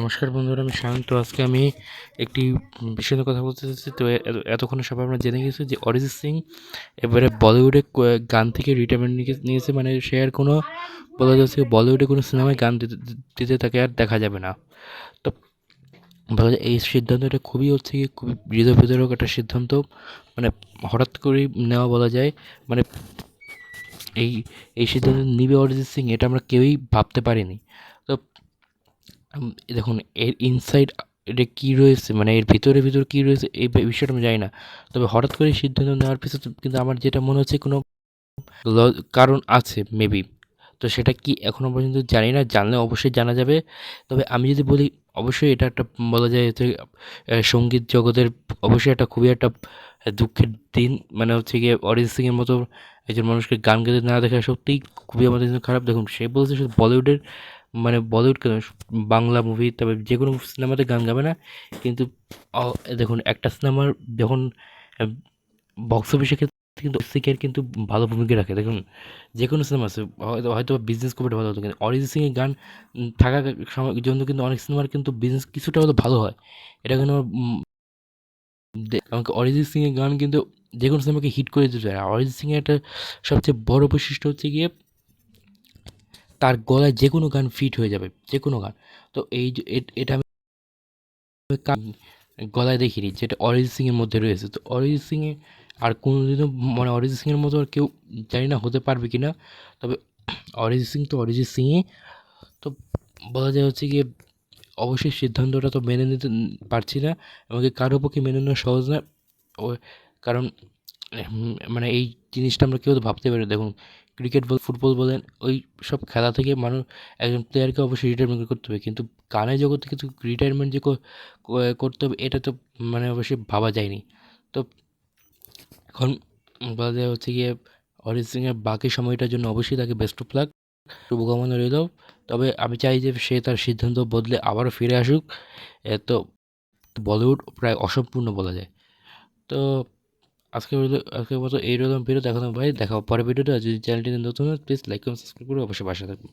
নমস্কার বন্ধুরা, আমি সায়ন। তো আজকে আমি একটি বিষয় নিয়ে কথা বলতে চাচ্ছি। তো এতক্ষণে সবাই আমরা জেনে গেছি যে অরিজিৎ সিং এবারে বলিউডে গান থেকে রিটায়ারমেন্ট নিয়েছে। মানে সে আর কোনো বলা যাচ্ছে বলিউডে কোনো সিনেমায় গান দিতে তাকে আর দেখা যাবে না। তো বলা যায় এই সিদ্ধান্তটা খুবই হচ্ছে কি খুবই হৃদয় বিদারক একটা সিদ্ধান্ত। মানে হঠাৎ করেই নেওয়া বলা যায়। মানে এই এই সিদ্ধান্ত নিবে অরিজিৎ সিং, এটা আমরা কেউই ভাবতে পারিনি। তো দেখুন এর ইনসাইড এটা কী রয়েছে, মানে এর ভিতরে কী রয়েছে এই বিষয়টা আমি জানি না। তবে হঠাৎ করে সিদ্ধান্ত নেওয়ার পিছনে কিন্তু আমার যেটা মনে হচ্ছে কোনো কারণ আছে মেবি। তো সেটা কি এখনও পর্যন্ত জানি না, জানলে অবশ্যই জানা যাবে। তবে আমি যদি বলি, অবশ্যই এটা একটা বলা যায় যে সঙ্গীত জগতের অবশ্যই একটা খুবই একটা দুঃখের দিন। মানে হচ্ছে গিয়ে অরিজিৎ সিংয়ের মতো একজন মানুষকে গান গাইতে না দেখা সত্যিই খুবই আমাদের জন্য খারাপ। দেখুন সে বলছে শুধু বলিউডের, মানে বলিউড কেন, বাংলা মুভি তবে যে কোনো সিনেমাতে গান গাবে না। কিন্তু দেখুন একটা সিনেমার যখন বক্স অফিসের ক্ষেত্রে কিন্তু সিকের কিন্তু ভালো ভূমিকা রাখে। দেখুন যে কোনো সিনেমা আছে, হয়তো বিজনেস খুব একটা ভালো হতো, কিন্তু অরিজিৎ সিংয়ের গান থাকার জন্য কিন্তু অনেক সিনেমার কিন্তু বিজনেস কিছুটা হলেও ভালো হয়। এটা কিন্তু আমাকে অরিজিৎ সিংয়ের গান কিন্তু যে কোনো সিনেমাকে হিট করে দিতে পারে। আর অরিজিৎ সিংয়ের একটা সবচেয়ে বড় বৈশিষ্ট্য হচ্ছে গিয়ে তার গলায় যে কোনো গান ফিট হয়ে যাবে, যে কোনো গান। তো এই যে এটা আমি গলায় দেখিনি, যেটা অরিজিৎ সিংয়ের মধ্যে রয়েছে। তো অরিজিৎ সিংয়ে আর কোনোদিনও মানে অরিজিৎ সিংয়ের মতো আর কেউ জানি না হতে পারবে কি না। তবে অরিজিৎ সিং তো অরিজিৎ সিংই। তো বলা যায় হচ্ছে গিয়ে অবশ্যই সিদ্ধান্তটা তো মেনে নিতে পারছি না, আমাকে কারো পক্ষে মেনে নেওয়া সহজ না। ও কারণ মানে এই জিনিসটা আমরা কেউ তো ভাবতে পারি। দেখুন ক্রিকেট বল, ফুটবল বলেন, ওই সব খেলা থেকে মানুষ একজন প্লেয়ারকে অবশ্যই রিটায়ারমেন্ট করতে হবে, কিন্তু গানের জগতে কিন্তু রিটায়ারমেন্ট যে করতে হবে এটা তো মানে অবশ্যই ভাবা যায়নি। তো এখন বলা যায় হচ্ছে গিয়ে অরিজিৎ সিংয়ের বাকি সময়টার জন্য অবশ্যই তাকে বেস্ট অফ লাক, শুভকামনা রইল। তবে আমি চাই যে সে তার সিদ্ধান্ত বদলে আবারও ফিরে আসুক। তো বলিউড প্রায় অসম্পূর্ণ বলা যায়। তো আজকের মতো এই রকম ভিডিও দেখানো ভাই, দেখা পরের ভিডিওটা। যদি চ্যানেলটিতে নতুন হয় প্লিজ লাইক কমেন্ট সাবস্ক্রাইব করে অবশ্যই পাশে থাকবেন।